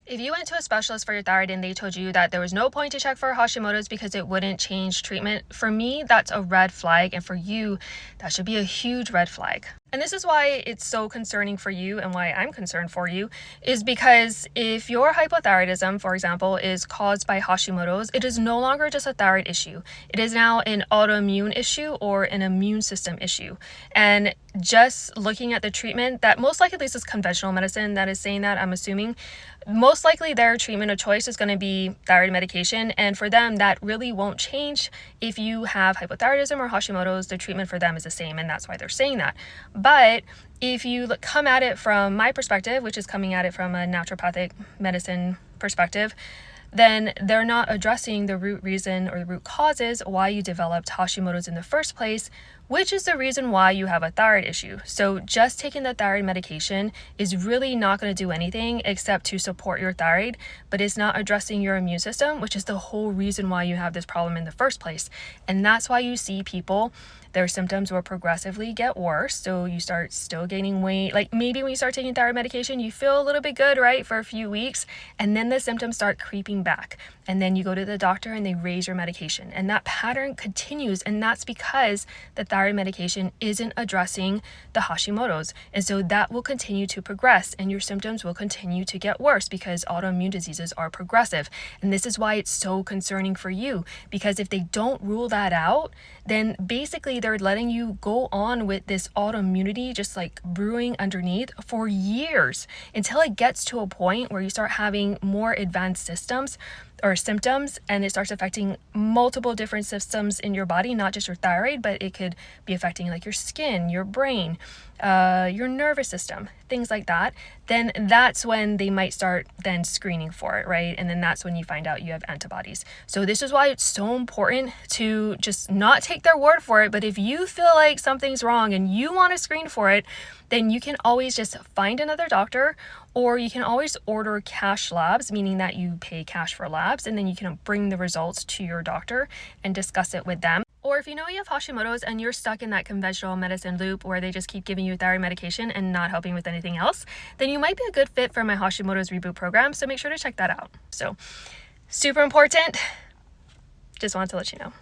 If you went to a specialist for your thyroid and they told you that there was no point to check for Hashimoto's because it wouldn't change treatment, for me, that's a red flag. And for you, that should be a huge red flag. And this is why it's so concerning for you and why I'm concerned for you is because if your hypothyroidism, for example, is caused by Hashimoto's, it is no longer just a thyroid issue. It is now an autoimmune issue or an immune system issue. And just looking at the treatment, that most likely this is conventional medicine that is saying that, I'm assuming, most likely their treatment of choice is going to be thyroid medication. And for them, that really won't change. If you have hypothyroidism or Hashimoto's, the treatment for them is the same. And that's why they're saying that. But if you come at it from my perspective, which is coming at it from a naturopathic medicine perspective, then they're not addressing the root reason or the root causes why you developed Hashimoto's in the first place, which is the reason why you have a thyroid issue. So just taking the thyroid medication is really not going to do anything except to support your thyroid, but it's not addressing your immune system, which is the whole reason why you have this problem in the first place. And that's why you see people, their symptoms will progressively get worse. So you start still gaining weight. Like maybe when you start taking thyroid medication, you feel a little bit good, right, for a few weeks, and then the symptoms start creeping back. And then you go to the doctor and they raise your medication. And that pattern continues. And that's because the thyroid medication isn't addressing the Hashimoto's. And so that will continue to progress and your symptoms will continue to get worse because autoimmune diseases are progressive. And this is why it's so concerning for you, because if they don't rule that out, then basically they're letting you go on with this autoimmunity just like brewing underneath for years until it gets to a point where you start having more advanced symptoms and it starts affecting multiple different systems in your body, not just your thyroid, but it could be affecting like your skin, your brain, your nervous system, things like that. Then that's when they might start then screening for it, right? And then that's when you find out you have antibodies. So this is why it's so important to just not take their word for it. But if you feel like something's wrong and you want to screen for it, then you can always just find another doctor, or you can always order cash labs, meaning that you pay cash for labs, and then you can bring the results to your doctor and discuss it with them. Or if you know you have Hashimoto's and you're stuck in that conventional medicine loop where they just keep giving you thyroid medication and not helping with anything else, then you might be a good fit for my Hashimoto's Reboot program. So make sure to check that out. So super important. Just wanted to let you know.